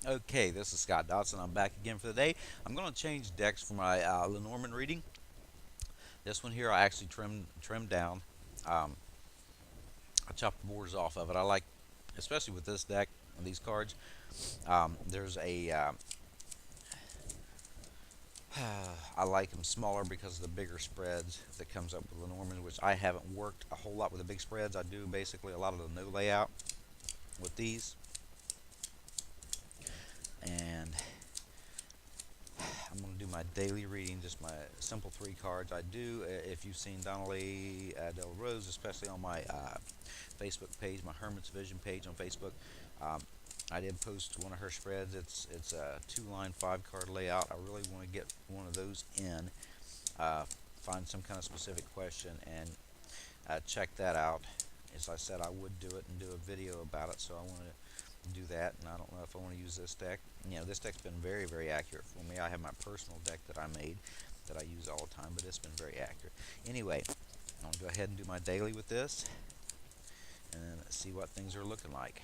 Okay, this is Scott Dotson. I'm back again for the day. I'm going to change decks for my Lenormand reading. This one here I actually trimmed down. Um, I chopped the borders off of it. I like, especially with this deck and these cards. There's a I like them smaller because of the bigger spreads that comes up with Lenormand, which I haven't worked a whole lot with the big spreads. I do basically a lot of the no layout with these, and I'm going to do my daily reading, just my simple three cards. I do, if you've seen Donnelly Del Rose, especially on my Facebook page, my Hermit's Vision page on Facebook, um, I did post one of her spreads. It's a two-line, five-card layout. I really want to get one of those in, uh, find some kind of specific question, and check that out. As I said, I would do it and do a video about it, so I want to do that. And I don't know if I want to use this deck. This deck's been very, very accurate for me. I have my personal deck that I made that I use all the time, but it's been very accurate. Anyway, I'm going to go ahead and do my daily with this and see what things are looking like.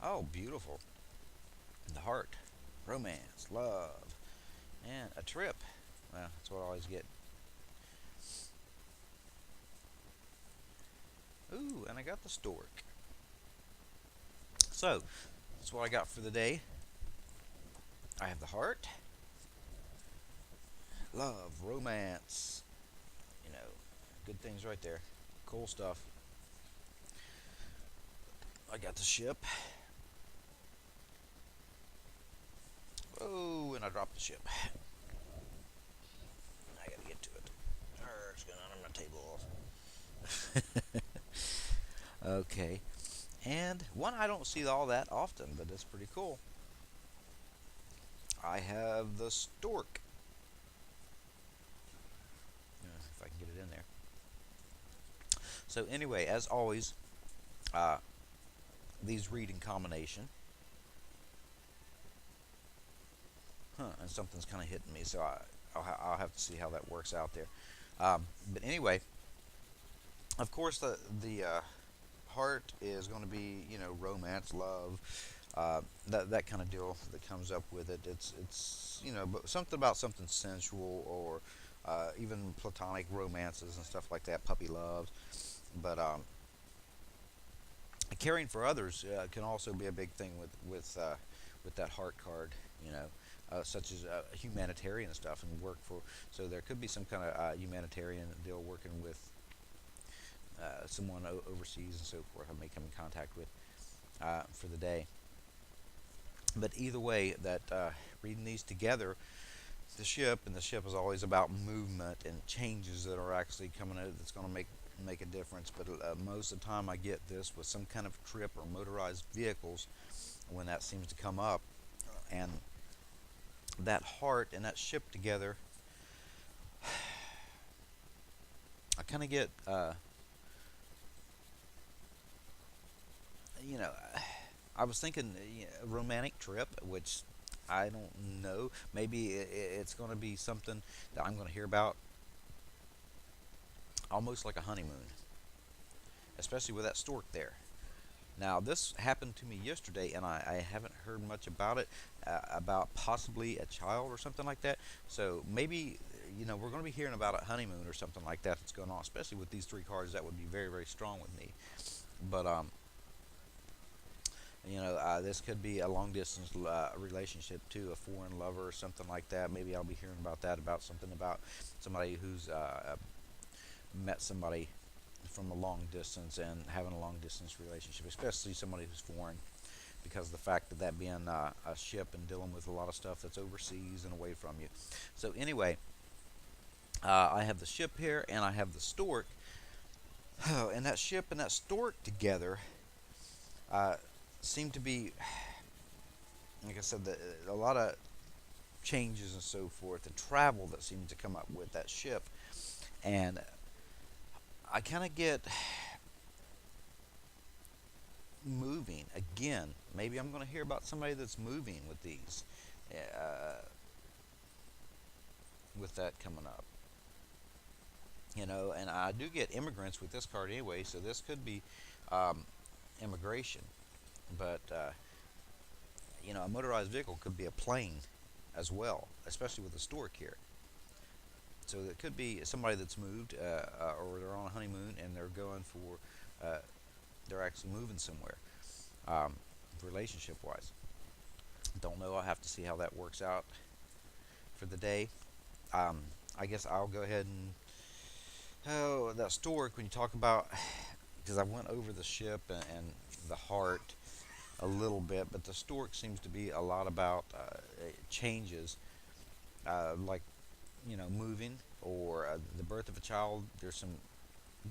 Oh, beautiful. The heart, romance, love, and a trip. Well, that's what I always get. Ooh, and I got the stork. So, that's what I got for the day. I have the heart, love, romance, you know, good things right there. Cool stuff. I got the ship. Oh, and I dropped the ship. I gotta get to it. It's going under my table. Okay. And one I don't see all that often, but it's pretty cool. I have the stork. If I can get it in there. So anyway, as always, uh, these read in combination. And something's kind of hitting me, so I'll have to see how that works out there. But anyway, of course, the heart is going to be romance, love, that kind of deal that comes up with it. It's but something about something sensual or even platonic romances and stuff like that, puppy loves. But caring for others can also be a big thing with that heart card. You know. Such as humanitarian stuff and work for. So there could be some kind of humanitarian deal working with someone overseas and so forth. I may come in contact with for the day. But either way, that reading these together, the ship is always about movement and changes that are actually coming out that's going to make a difference. But most of the time, I get this with some kind of trip or motorized vehicles when that seems to come up, and that heart and that ship together, I kind of get, you know, I was thinking a romantic trip, which I don't know. Maybe it's going to be something that I'm going to hear about almost like a honeymoon, especially with that stork there. Now, this happened to me yesterday, and I haven't heard much about it, about possibly a child or something like that. So maybe, we're going to be hearing about a honeymoon or something like that that's going on, especially with these three cards. That would be very, very strong with me. But, this could be a long distance relationship too, a foreign lover or something like that. Maybe I'll be hearing about that, about something about somebody who's met somebody from a long distance and having a long distance relationship, especially somebody who's foreign, because of the fact that being a ship and dealing with a lot of stuff that's overseas and away from you. So anyway, I have the ship here and I have the stork. Oh, and that ship and that stork together uh, seem to be, like I said, a lot of changes and so forth, and travel that seems to come up with that ship. And I kind of get moving again. Maybe I'm going to hear about somebody that's moving with these, uh, with that coming up. And I do get immigrants with this card anyway, so this could be um, immigration. But a motorized vehicle could be a plane as well, especially with the stork here. So it could be somebody that's moved, or they're on a honeymoon and they're going for, uh, they're actually moving somewhere, um, relationship wise. Don't know. I'll have to see how that works out for the day. Um, I guess I'll go ahead and, oh, that stork, when you talk about, because I went over the ship and the heart a little bit, but the stork seems to be a lot about changes, like moving or the birth of a child. There's some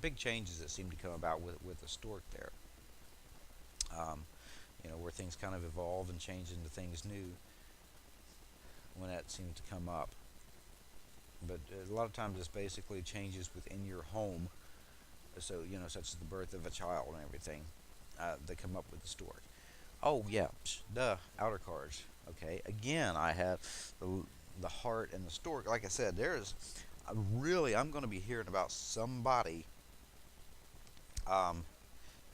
big changes that seem to come about with the stork there. Um, where things kind of evolve and change into things new when that seems to come up. But a lot of times it's basically changes within your home. So such as the birth of a child and everything that come up with the stork. Oh yeah, duh, outer cards. Okay, again I have the heart and the stork. Like I said, I'm going to be hearing about somebody um,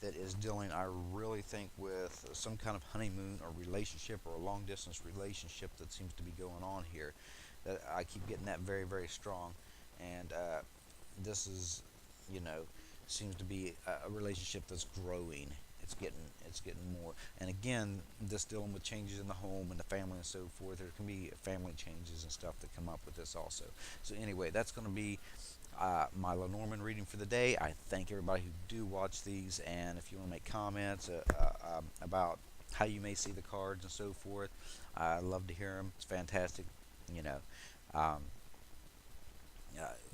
that is dealing, I really think, with some kind of honeymoon or relationship or a long distance relationship that seems to be going on here. That I keep getting that very, very strong, and this is, you know, seems to be a relationship that's growing. It's getting more. And again, this dealing with changes in the home and the family and so forth. There can be family changes and stuff that come up with this also. So anyway, that's going to be my Lenormand reading for the day. I thank everybody who do watch these, and if you want to make comments about how you may see the cards and so forth, I love to hear them. It's fantastic. You know, um,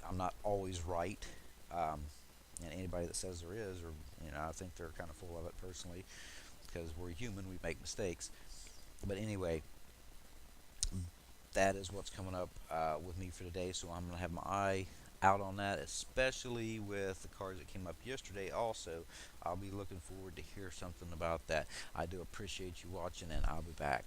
I'm not always right, um, and anybody that says there is, or I think they're kind of full of it personally, because we're human, we make mistakes. But anyway, that is what's coming up with me for today. So I'm going to have my eye out on that, especially with the cards that came up yesterday. Also, I'll be looking forward to hear something about that. I do appreciate you watching, and I'll be back.